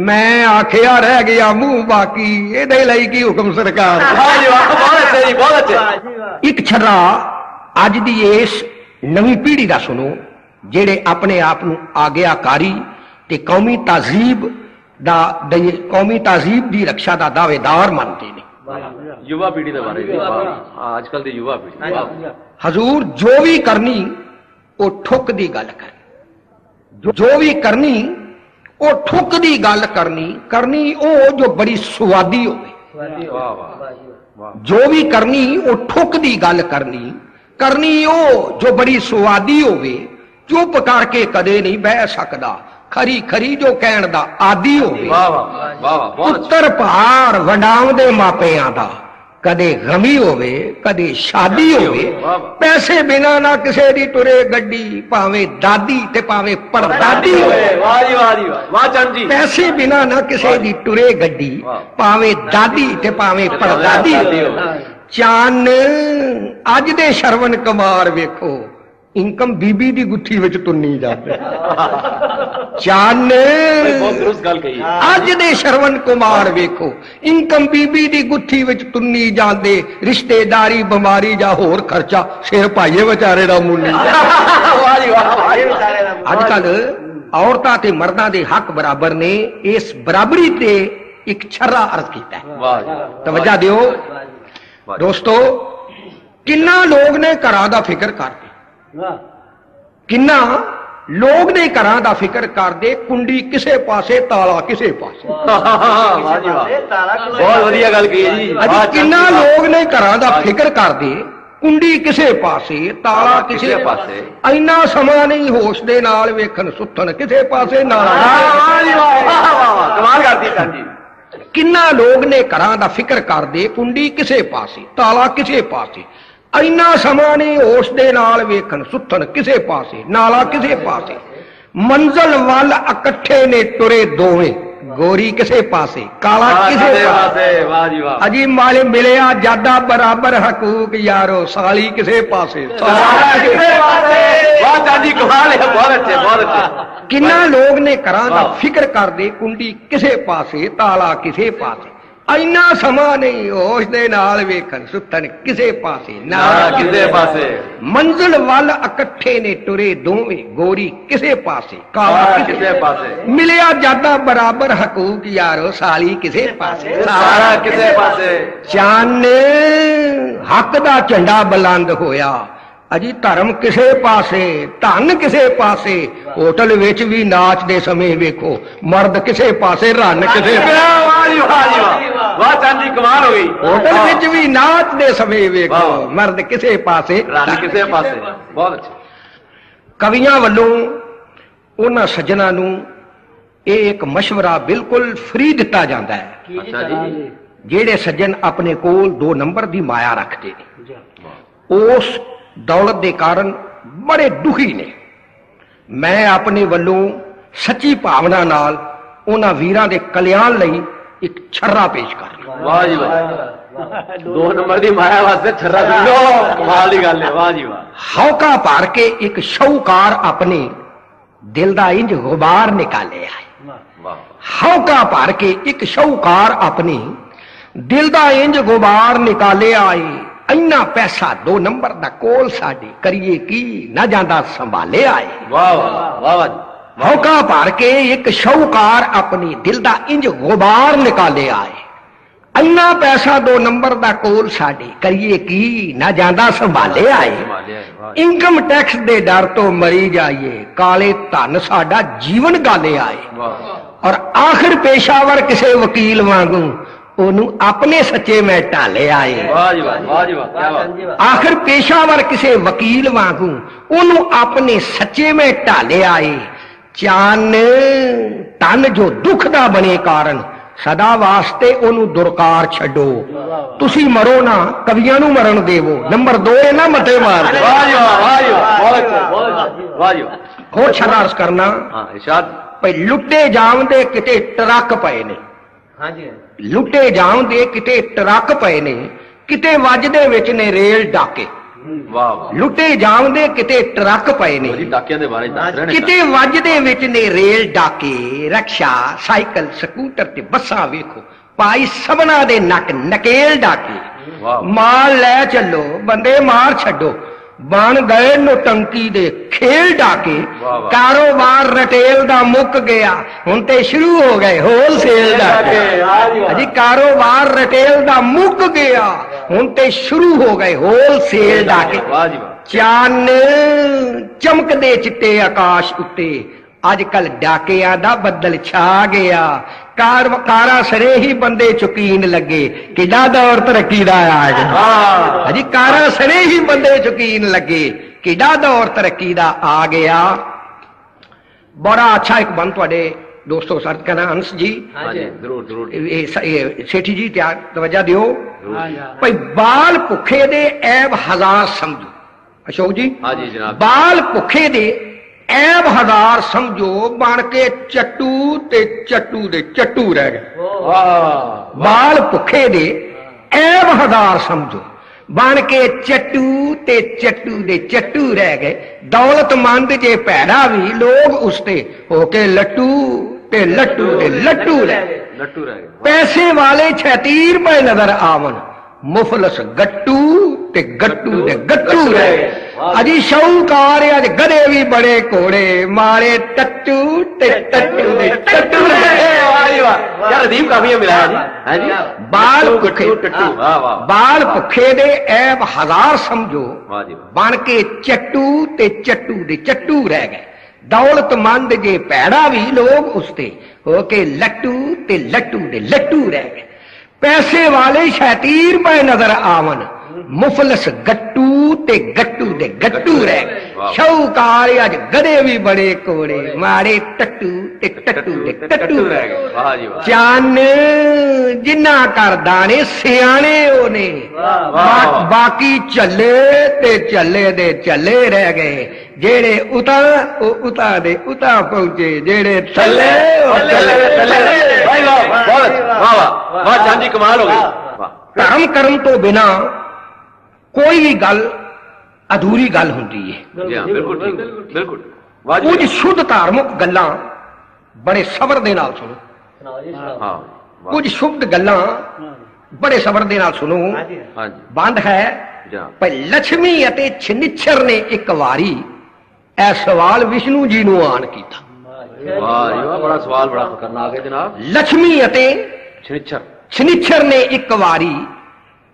मैं आखिया रह गया मुंह बाकी इहदे लई की हुक्म सरकार एक छर्रा अज दी इस नवी पीढ़ी दा सुनो जेड़े अपने आप नूं आग्याकारी ते कौमी तहजीब दी रक्षा दा दावेदार मानते ने युवा पीढ़ी दे बारे आजकल दी युवा पीढ़ी हजूर जो भी करनी वो ठुक दी गल करनी जो भी करनी वो ठुक दी गल करनी ओ जो बड़ी सुआदी होवे जो भी करनी वो ठुक दी गल करनी ओ जो बड़ी सुआदी होवे चुप करके कदे नहीं बह सकदा खरी खरी जो कहण दा आदी होवे पुत्तर भार वंडाउंदे मापियां दा कदे गमी होवे कदे शादी होवे पैसे बिना ना किसे दी टुरे गड्डी भावें दादी ते भावें परदादी होवे पैसे बिना ना किसे दी टुरे गड्डी भावें दादी ते भावें परदादी होवे चान अज दे शरवण कुमार वेखो इनकम बीबी दी गुत्थी विच तुन्नी जाते चान अज दे शरवण कुमार वेखो इनकम बीबी दी गुत्थी विच तुन्नी जाते रिश्तेदारी बीमारी जा होर खर्चा सिर पाइए बेचारे दा मुन्नी अजकल औरतां ते मर्दां दे हक बराबर ने इस बराबरी ते एक छर्रा अर्ज कीता है तवज्जो दियो दोस्तों किन्ना लोग ने घरां दा फिक्र करदे किन्ना लोग ने घरां दा फिक्र करदे कुंडी किसे पासे ताला किसे पासे बहुत वधिया गल कही जी किन्ना लोग ने घरां दा फिक्र करदे कुंडी किसे पासे ताला किसे पासे इन्ना समा नहीं होश दे नाल वेखन सुथन किसे पासे कमाल करदी चाची किन्ना लोग ने घरां दा फिक्र करदे कुंडी किसे पासे ताला किसे पासे इन्ना समा नहीं होश दे नाल वेखन सुथन किसे पासे नाला किसे पासे मंजिल वाल इकट्ठे ने टुरे दोवें गोरी किसे पासे काला किसे पासे अजी माले मिलिया जादा बराबर हकूक यारो साली किसे पासे किन्ना लोग ने घरां दा फिक्र करदे कुंडी किसे पासे ताला किसे पासे ਇੰਨਾ ਸਮਾਂ ਨਹੀਂ ਹੋਸ਼ ਦੇ ਨਾਲ ਵੇਖਣ ਸੁੱਤਣ ਕਿਸੇ ਪਾਸੇ ਨਾ ਕਿਸੇ ਪਾਸੇ। ਮੰਜ਼ਿਲ ਵੱਲ ਇਕੱਠੇ ਨੇ ਟੁਰੇ ਦੋਵੇਂ ਗੋਰੀ ਕਿਸੇ ਪਾਸੇ ਕਾਲਾ ਕਿਸੇ ਪਾਸੇ। ਮਿਲਿਆ ਜਾਦਾ ਬਰਾਬਰ ਹਕੂਕ ਯਾਰੋ ਸਾਲੀ ਕਿਸੇ ਪਾਸੇ ਸਾਰਾ ਕਿਸੇ ਪਾਸੇ। ਚਾਨ ਹੱਕ ਦਾ ਝੰਡਾ ਬੁਲੰਦ ਹੋਇਆ ਅਜੀ ਧਰਮ ਕਿਸੇ ਪਾਸੇ ਧਨ ਕਿਸੇ ਪਾਸੇ ਹੋਟਲ ਵਿੱਚ ਵੀ ਨਾਚ ਦੇ ਸਮੇਂ ਵੇਖੋ ਮਰਦ ਕਿਸੇ ਪਾਸੇ ਰਨ ਕਿਸੇ ਵਾਹ ਜੀ ਵਾਹ ਜੀ ਵਾਹ। ਵਾਹ ਚਾਂਦ ਜੀ ਕਮਾਲ ਹੋ ਗਈ। ਹੋਟਲ ਵਿੱਚ ਵੀ ਨਾਚ ਦੇ ਸਮੇਂ ਵੇਖੋ ਮਰਦ ਕਿਸੇ ਪਾਸੇ ਰਨ ਕਿਸੇ ਪਾਸੇ। ਬਹੁਤ ਅੱਛਾ। ਕਵੀਆਂ ਵੱਲੋਂ ਉਹਨਾਂ ਸੱਜਣਾ ਨੂੰ ਇਹ ਇੱਕ ਮਸ਼ਵਰਾ ਬਿਲਕੁਲ ਫ੍ਰੀ ਦਿੱਤਾ ਜਾਂਦਾ ਹੈ ਅੱਛਾ ਜੀ। ਜਿਹੜੇ ਸੱਜਣ ਆਪਣੇ ਕੋਲ 2 ਨੰਬਰ ਦੀ ਮਾਇਆ ਰੱਖਦੇ ਨੇ ਉਸ ਦੌਲਤ ਦੇ ਕਾਰਨ ਬੜੇ ਦੁਖੀ ਨੇ। ਮੈਂ ਆਪਣੇ ਵੱਲੋਂ ਸੱਚੀ ਭਾਵਨਾ ਨਾਲ ਉਹਨਾਂ ਵੀਰਾਂ ਦੇ ਕਲਿਆਣ ਲਈ ਇੱਕ ਛੱਰਾ ਪੇਸ਼ ਕਰ। ਵਾਹ ਜੀ ਵਾਹ। 2 ਨੰਬਰ ਦੀ ਮਾਇਆ ਵਾਸਤੇ ਛੱਰਾ ਦਿਓ। ਕਮਾਲ ਦੀ ਗੱਲ ਹੈ। ਵਾਹ ਜੀ ਵਾਹ। ਹੌਕਾ ਭਰ ਕੇ ਇੱਕ ਸ਼ੌਕਾਰ ਆਪਣੇ ਦਿਲ ਦਾ ਇੰਜ ਗੁਬਾਰ ਨਿਕਾਲਿਆ ਵਾਹ। ਹੌਕਾ ਭਰ ਕੇ ਇੱਕ ਸ਼ੌਕਾਰ ਆਪਣੇ ਦਿਲ ਦਾ ਇੰਜ ਗੁਬਾਰ ਨਿਕਾਲਿਆ ਏ ਇੰਨਾ ਪੈਸਾ 2 ਨੰਬਰ ਦਾ ਕੋਲ ਸਾਡੇ ਕਰੀਏ ਕੀ ਨਾ ਜਾਂਦਾ ਸੰਭਾਲਿਆ ਏ। ਵਾਹ ਵਾਹ ਵਾਹ ਵਾਹ। ਹੌਕਾ ਭਰ ਕੇ ਇੱਕ ਸ਼ੌਕਾਰ ਆਪਣੇ ਦਿਲ ਦਾ ਇੰਜ ਗੁਬਾਰ ਨਿਕਾਲਿਆ ਏ ਇੰਨਾ ਪੈਸਾ 2 ਨੰਬਰ ਦਾ ਕੋਲ ਸਾਡੇ ਕਰੀਏ ਕੀ ਨਾ ਜਾਂਦਾ ਸੰਭਾਲਿਆ ਏ। ਇਨਕਮ ਟੈਕਸ ਦੇ ਡਰ ਤੋਂ ਮਰੀ ਜਾਈਏ ਕਾਲੇ ਧਨ ਸਾਡਾ ਜੀਵਨ ਗਾਲਿਆ ਏ। ਔਰ ਆਖਿਰ ਪੇਸ਼ਾਵਰ ਕਿਸੇ ਵਕੀਲ ਵਾਂਗੂ ਉਹਨੂੰ ਆਪਣੇ ਸੱਚੇ ਮੈਂ ਢਾਲਿਆ ਏ। ਵਾਹ ਜੀ ਵਾਹ। ਵਾਹ ਜੀ ਵਾਹ। ਕੀ ਬਾਤ। ਆਖਿਰ ਪੇਸ਼ਾਵਰ ਕਿਸੇ ਵਕੀਲ ਵਾਂਗੂ ਉਹਨੂੰ ਆਪਣੇ ਸੱਚੇ ਮੈਂ ਢਾਲਿਆ ਏ। ਚਾਨ ਤਨ ਜੋ ਦੁੱਖ ਦਾ ਬਣੇ ਕਾਰਨ ਸਦਾ ਵਾਸਤੇ ਉਹਨੂੰ ਦੁਰਕਾਰ ਛੱਡੋ ਤੁਸੀਂ ਮਰੋ ਨਾ ਕਵੀਆਂ ਨੂੰ ਮਰਨ ਦੇਵੋ। ਨੰਬਰ 2 ਇਹ ਨਾ ਮਤੇ ਮਾਰ। ਵਾਹ ਜੀ ਵਾਹ। ਵਾਹ ਜੀ ਵਾਹ। ਬਹੁਤ ਅੱਛਾ। ਵਾਹ ਜੀ ਵਾਹ। ਹੋਰ ਛਰਾਰਸ ਕਰਨਾ ਹਾਂ ਇਰਸ਼ਾਦ। ਭਈ ਲੁੱਟੇ ਜਾਵਦੇ ਕਿਤੇ ਟਰੱਕ ਪਏ ਨੇ। ਹਾਂਜੀ। ਲੁੱਟੇ ਜਾਵਦੇ ਕਿਤੇ ਟਰੱਕ ਪਏ ਨੇ ਕਿਤੇ ਵੱਜਦੇ ਵਿੱਚ ਨੇ ਰੇਲ ਡਾਕੇ। ਵਾਹ ਵਾਹ। ਲੁੱਟੇ ਜਾਵਦੇ ਕਿਤੇ ਟਰੱਕ ਪਏ ਨੇ ਡਾਕਿਆਂ ਦੇ ਬਾਰੇ ਦੱਸ ਰਹੇ ਨੇ। ਕਿਤੇ ਵੱਜਦੇ ਵਿੱਚ ਨੇ ਰੇਲ ਡਾਕੇ ਰਕਸ਼ਾ ਸਾਈਕਲ ਸਕੂਟਰ ਤੇ ਬੱਸਾਂ ਵੇਖੋ ਪਾਈ ਸਭਨਾ ਦੇ ਨੱਕ ਨਕੇਲ ਡਾਕੇ। ਮਾਲ ਲੈ ਚੱਲੋ ਬੰਦੇ ਮਾਰ ਛੱਡੋ ਬਣ ਗਏ ਨੋਟੰਕੀ ਦੇ ਖੇਲ ਡਾਕੇ। ਕਾਰੋਬਾਰ ਰਿਟੇਲ ਦਾ ਮੁੱਕ ਗਿਆ ਹੁਣ ਤੇ ਸ਼ੁਰੂ ਹੋ ਗਏ ਹੋਲਸੇਲ ਡਾਕੇ। ਅਜੀ ਕਾਰੋਬਾਰ ਰਿਟੇਲ ਦਾ ਮੁੱਕ ਗਿਆ ਹੁਣ ਤੇ ਸ਼ੁਰੂ ਹੋ ਗਏ ਹੋਲਸੇਲ ਡਾਕੇ। ਚਾਨ ਚਮਕਦੇ ਚਿੱਟੇ ਆਕਾਸ਼ ਉੱਤੇ ਅੱਜ ਕੱਲ ਡਾਕਿਆਂ ਦਾ ਬੱਦਲ ਛਾ ਗਿਆ। ਕਾਰਾਂ ਸਰੇ ਹੀ ਬੰਦੇ ਚੁਕੀਨ ਲੱਗੇ ਕਿੱਡਾ ਦੌਰ ਤਰੱਕੀ ਦਾ ਆ ਗਿਆ। ਅਜੀ ਕਾਰਾਂ ਸਰੇ ਹੀ ਬੰਦੇ ਚੁਕੀਨ ਲੱਗੇ ਕਿੱਡਾ ਦੌਰ ਤਰੱਕੀ ਦਾ ਆ ਗਿਆ। ਬੜਾ ਅੱਛਾ ਇੱਕ ਬੰਦ ਤੁਹਾਡੇ ਦੋਸਤੋ ਸਰਦ ਕਰਨਾ ਹੰਸ ਜੀ। ਜ਼ਰੂਰ ਜ਼ਰੂਰ। ਸੇਠੀ ਜੀ ਤਵੱਜਾ ਦਿਓ। ਭਾਈ ਬਾਲ ਭੁੱਖੇ ਦੇ ਐਬ 1000 ਸਮਝੋ। ਅਸ਼ੋਕ ਜੀ। ਹਾਂਜੀ ਜਨਾਬ। ਬਾਲ ਭੁੱਖੇ ਦੇ ਐਬ 1000 ਸਮਝੋ ਬਣ ਕੇ ਚੱਟੂ ਤੇ ਚੱਟੂ ਦੇ ਚੱਟੂ ਰਹਿ ਗਏ। ਬਾਲ ਭੁੱਖੇ ਦੇ ਐਬ 1000 ਸਮਝੋ ਬਣ ਕੇ ਚੱਟੂ ਤੇ ਚੱਟੂ ਦੇ ਚੱਟੂ ਰਹਿ ਗਏ। ਦੌਲਤਮੰਦ ਜੇ ਭੈੜਾ ਵੀ ਲੋਕ ਉਸ ਤੇ ਹੋ ਕੇ ਲੱਟੂ ਤੇ ਲੱਟੂ ਦੇ ਲੱਟੂ ਰਹਿ ਗਏ। ਪੈਸੇ ਵਾਲੇ 36 ਰੁਪਏ ਨਜ਼ਰ ਆਵਣ ਮੁਫਲਸ ਗੱਟੂ ਤੇ ਗੱਟੂ ਦੇ ਗੱਟੂ ਰਹਿ ਗਏ। ਅਜੀ ਸ਼ੌਕਾਰ ਅੱਜ ਗਧੇ ਵੀ ਬੜੇ ਘੋੜੇ ਮਾਰੇ ਟੱਟੂ ਤੇ ਟੱਟੂ ਦੇ ਟੱਟੂ ਰਹਿ ਗਏ। ਯਾਰ ਅਦੀਬ ਕਾਫੀਆਂ ਮਿਲਾਇਆ ਜੀ। ਹਾਂਜੀ। ਬਾਲ ਭੁੱਖੇ ਬਾਲ ਭੁੱਖੇ ਦੇ ਐਬ 1000 ਸਮਝੋ ਬਣ ਕੇ ਚੱਟੂ ਤੇ ਚੱਟੂ ਦੇ ਚੱਟੂ ਰਹਿ ਗਏ। ਦੌਲਤਮੰਦ ਜੇ ਭੈੜਾ ਵੀ ਲੋਕ ਉਸ ਤੇ ਹੋ ਕੇ ਲੱਟੂ ਤੇ ਲੱਟੂ ਦੇ ਲੱਟੂ ਰਹਿ ਗਏ। ਪੈਸੇ ਵਾਲੇ 36 ਰੁਪਏ ਨਜ਼ਰ ਆਵਣ ਮੁਫਲਸ ਗੱਟੂ ਤੇ ਗੱਟੂ ਦੇ ਗੱਟੂ ਰਹਿ ਗਏ। ਸ਼ੌਕਾਰ ਅੱਜ ਗਧੇ ਵੀ ਬੜੇ ਕੋੜੇ ਮਾਰੇ ਟੱਟੂ ਤੇ ਟੱਟੂ ਦੇ ਟੱਟੂ ਰਹਿ ਗਏ। ਚਾਨ ਜਿੰਨਾ ਕਰਦਾ ਨੇ ਸਿਆਣੇ ਉਹਨੇ ਬਾਕੀ ਚੱਲੇ ਤੇ ਚੱਲੇ ਦੇ ਚੱਲੇ ਰਹਿ ਗਏ। ਜਿਹੜੇ ਉਤਾਂ ਉਹ ਉਤਾਂ ਦੇ ਉਤਾਂ ਪਹੁੰਚੇ ਜਿਹੜੇ ਥੱਲੇ ਉਹ ਥੱਲੇ ਥੱਲੇ। ਵਾਹ ਚਾਂਦੀ ਕਮਾਲ ਹੋ ਗਈ। ਧਰਮ ਕਰਨ ਤੋਂ ਬਿਨਾ ਕੋਈ ਵੀ ਗੱਲ ਅਧੂਰੀ ਗੱਲ ਹੁੰਦੀ ਹੈ। ਬਿਲਕੁਲ ਠੀਕ ਬਿਲਕੁਲ। ਕੁਝ ਸ਼ੁੱਧ ਧਾਰਮਿਕ ਗੱਲਾਂ ਬੜੇ ਸਬਰ ਦੇ ਨਾਲ ਸੁਣੋ। कुछ शुभ गल्लां बड़े सबर दे नाल सुनो। बंद है भाई लक्ष्मी अते छनिच्छर ने एक वारी ए सवाल विष्णु जी नूं आन कीता। बड़ा सवाल बड़ा खतरनाक है जनाब। लक्ष्मी अते छनिच्छर ने एक वारी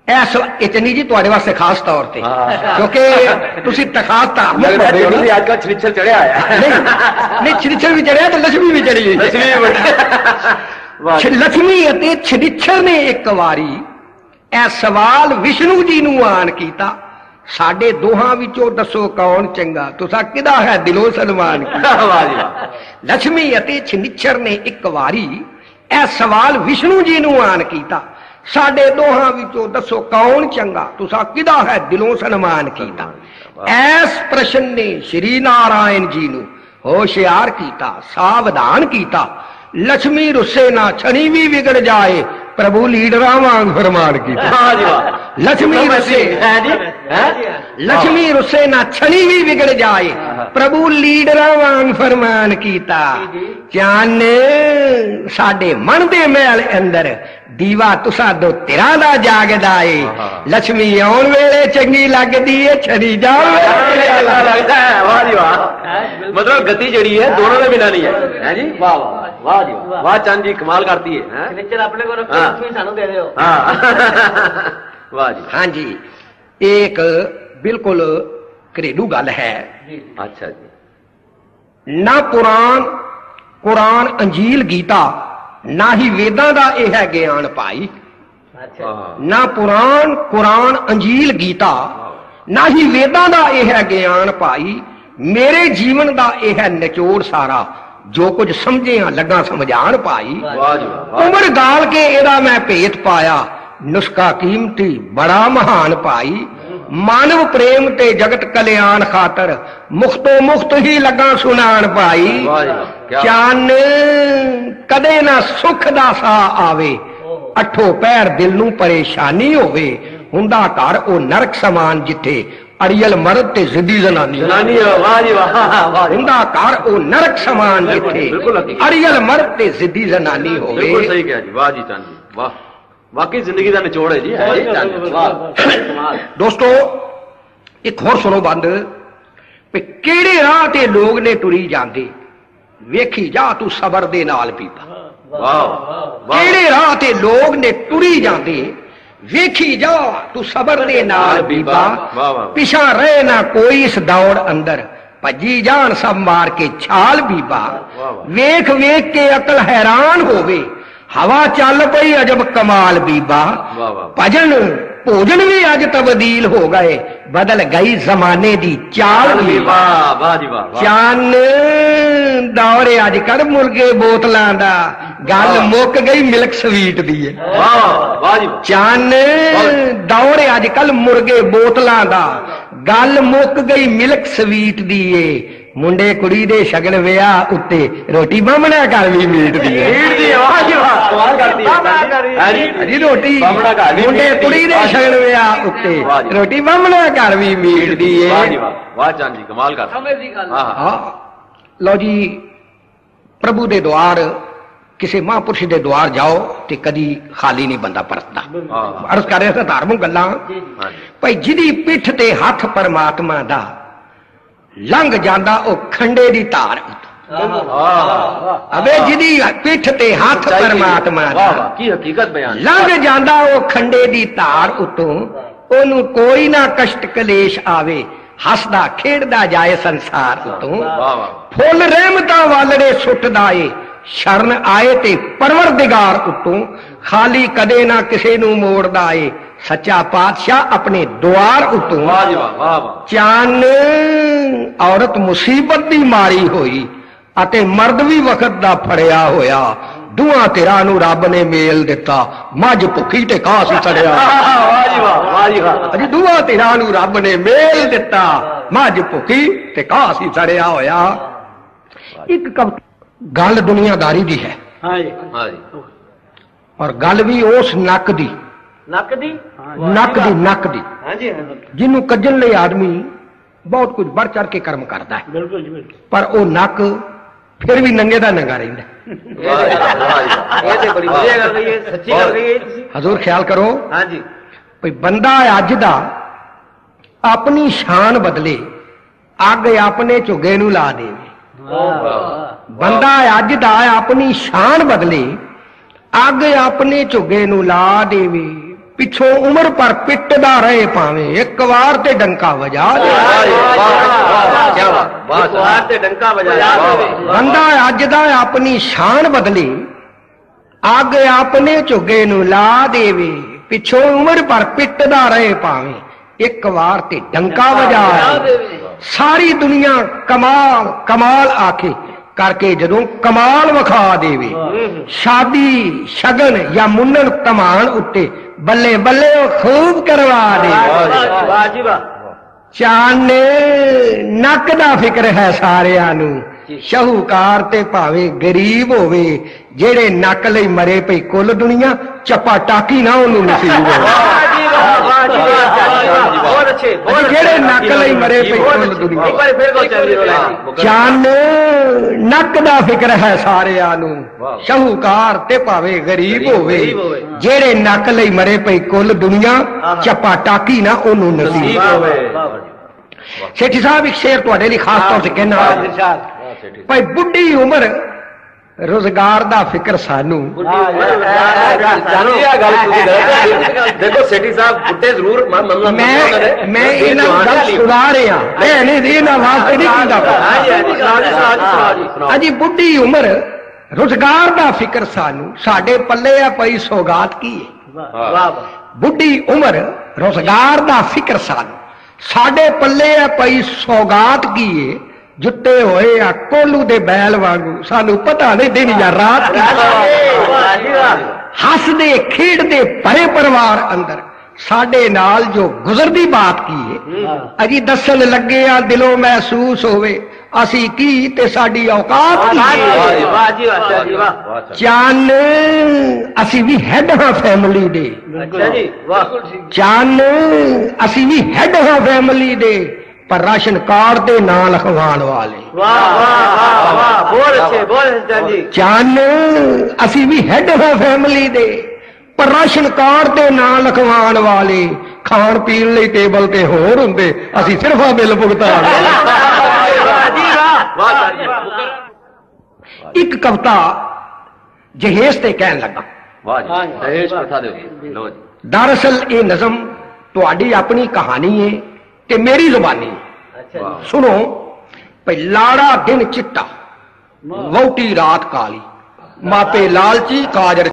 चन्नी जी तुहाडे वास्ते खास तौर पे क्योंकि तुसीं खास धार्मिक आजकल छनिच्छर चढ़िया है। नहीं छनिच्छर भी चढ़िया तो लक्ष्मी भी चढ़ी। लक्ष्मी अते छनिच्छर ने एक वारी ए सवाल विष्णु जी नूं आन कीता। साडे दोहां विचों दसो कौन चंगा, तुसां किदा है दिलों सन्मान कीता। लक्ष्मी अते छनिच्छर ने एक वारी ए सवाल विष्णु जी नूं आन कीता। साडे दोहां विचों दसो कौन चंगा, तुसां किदा है दिलों सन्मान कीता। ऐस प्रश्न ने श्री नारायण जी नूं होशियार कीता, सावधान कीता। लक्ष्मी रुस्से ना छनी भी बिगड़ जाए, प्रभु लीडरा वांग फरमान कीता। लक्ष्मी रुस्से ना छनी भी बिगड़ जाए, प्रभु लीडरा वांग फरमान कीता। चान साडे मन दे महल अंदर दीवा तुसा दो तिरा दा जागदा है। लक्ष्मी आउण वेले चंगी लगदी है, छनी जाण वेले लगदा है। वाह जी वाह, मतलब गति जड़ी है दोनों में बिना नहीं है जी। वाह वाह वाह जी वाह, चंद जी कमाल करती है। अपने को दे दो। वाह जी। हाँ जी, एक बिल्कुल घरेलू गल है। अच्छा जी। ना कुरान अंजील गीता ना ही वेदां दा यह है ज्ञान पाई। ना कुरान अंजील गीता ना ही वेदां दा यह है ज्ञान पाई। मेरे जीवन दा यह है निचोड़ सारा, जो कुछ समझे लगा समझान पाई। उम्र गाल के एदा मैं भेत पाया, नुस्खा कीमती बड़ा महान पाई। मानव प्रेम ते जगत कल्याण खातर मुख्तो मुख्त ही लगा सुनान पाई। चान कदे ना सुख दा सा आवे, अठो पैर दिल नू परेशानी होवे। हुंदा घर ओ नरक समान जिथे अड़ियल मर्द ते जिद्दी जनानी। हुंदा घर ओ नरक समान जिथे अड़ियल मर्द ते जिद्दी जनानी होवे। बिल्कुल सही कहा जी। वाह जी चंद जी, वाह, वाकई जिंदगी का निचोड़ है जी। दोस्तों एक होर सुनो बंद, केड़े राह ते लोग ने टुरी जांदे, वेखी जा तू सबर दे नाल पीपा। केड़े राह ते लोग ने टुरी जांदे, वेखी जा तू सबर दे नाल पीपा। पिछा रहे ना कोई इस दौड़ अंदर, भजी जान सब मार के छाल बीबा। वेख वेख के अकल हैरान होवे, हवा चल पई अजब कमाल बीबा। भजन भोजन भी अज तब्दील हो गए, बदल गई जमाने दी चाल बीबा। चान दौरे अज कर मुर्गे बोतलां दा, गल मुक गई मिल्क स्वीट दी। चान दौरे अज कल मुर्गे बोतलां दा, गल मुक गई मिल्क स्वीट दी। मुंडे कुड़ी दे शगन विआह उत्ते रोटी बामणा घर भी मीट दी। रोटी मुंडे कुड़ी दे शगन विआह उत्ते रोटी बामणा घर भी मीट दी। कमाल कर। लो जी, प्रभु दे द्वार किसी महापुरुष दे द्वार जाओ तो कदी खाली नहीं बंदा परतदा। अर्ज कर रहे थे धार्मिक गल्लां भाई, जिदी पिठ ते हाथ परमात्मा दा लंघ जांदा ओ खंडे दी धार। अबे जिदी पिठ ते हाथ परमात्मा दा की हकीकत बयान लंघ जांदा ओ खंडे दी धार उतों, ओनू कोई ना कष्ट कलेश आवे, हसदा खेड़दा जाए संसार उतों। फुल रहमतां वालड़े सुटदा ए, शरण आए ते परवरदिगार उतों। खाली कदे ना किसे नू मोड़दा ए, सच्चा पातशाह अपने द्वार उतों। चान औरत मुसीबत दी मारी होई, अते मर्द भी वक्त दा फड़िया होया। दुआ तेरा नू रब ने मेल दिता, मझ भुखी ते घास सड़िया। अजी दुआ तेरा नू रब ने मेल दिता, मझ भुखी ते घास ही सड़िया होया। एक गल दुनियादारी दी है और गल भी उस नक दी जिन्हों कजन ले आदमी बहुत कुछ बढ़ चढ़ के कर्म करता है, पर वो नक फिर भी नंगे दा नंगा रहिंदा। ये ते बड़ी वधिया गल कही है, सच्ची गल कही है तुसीं। हजूर ख्याल करो हां जी भाई बंदा अज दा अपनी शान बदले अग अपने झुगे नूं ला देवे। बंदा अज दा अपनी शान बदले अग अपने झुगे नूं ला देवे। पिछों उम्र पर पिटदा रहे भावे एक बार ते डंका वजा दे। क्या बात, एक बार ते डंका वजा दे। बंदा अज दा अपनी शान बदले अग अपने झुगे नूं ला देवे। पिछों उम्र पर पिटदा रहे भावे एक बार ते डंका वजा दे। सारी दुनिया कमाल कमाल आखे करके जदों कमाल विखा देवे। शादी शगन या मुन्नन तमान उत्ते बल्ले बल्ले खूब करवा दे। चाने नक दा फिक्र है सारियां नूं शाहूकार ते भावे गरीब होवे। जेड़े नक लई मरे पई कुल दुनिया चप्पा टाकी ना ओनू नसीब होवे। जेड़े नक लई मरे पई कुल दुनिया चान नक दा फिक्र है सारियां नूं शाहूकार ते भावे गरीब होवे। जेड़े नक लई मरे पई कुल दुनिया चप्पा टाकी ना ओनू नसीब होवे। सेठी साहब एक शेर तुहाडे लई खास तौर ते कहना भाई बुढ़ी उम्र रोजगार दा फिक्र सानू। देखो सेठी साहब बुढ़े जरूर मैं इन्हां गल सुना रहा मैं इन्हां वास्ते नहीं कीता। अजी बुढ़ी उम्र रोजगार दा फिक्र सानू साडे पल्ले आ पई सौगात की है। बुढ़ी उम्र रोजगार दा फिक्र सानू साडे पल्ले आ पई सौगात की है। जुटे होए आ कोलू दे बैल वांगू सानू पता नहीं दिन या रात। हसदे खेडदे भरे परिवार अंदर साडे नाल जो गुजरदी बात की है अजी दसन लगे आ दिलों महसूस होवे असी की ते साडी औकात की। चान असी भी हेड हां फैमिली दे। चान असी भी हेड हां फैमिली दे पर राशन कार्ड दे ना लिखवाण वाले। चान असी भी हेड हां फैमिली दे पर राशन कार्ड दे ना लिखवाण वाले। खाण पीण लई टेबल ते होर हुंदे असी सिर्फ आ बिल भुगतान। एक कविता जहेज ते कहन लगा। दरअसल ये नज़म तुहाडी अपनी कहानी है ते मेरी जुबानी। सुनो भाई लाड़ा दिन चिट्टा वोटी रात काली मापे लालची काजर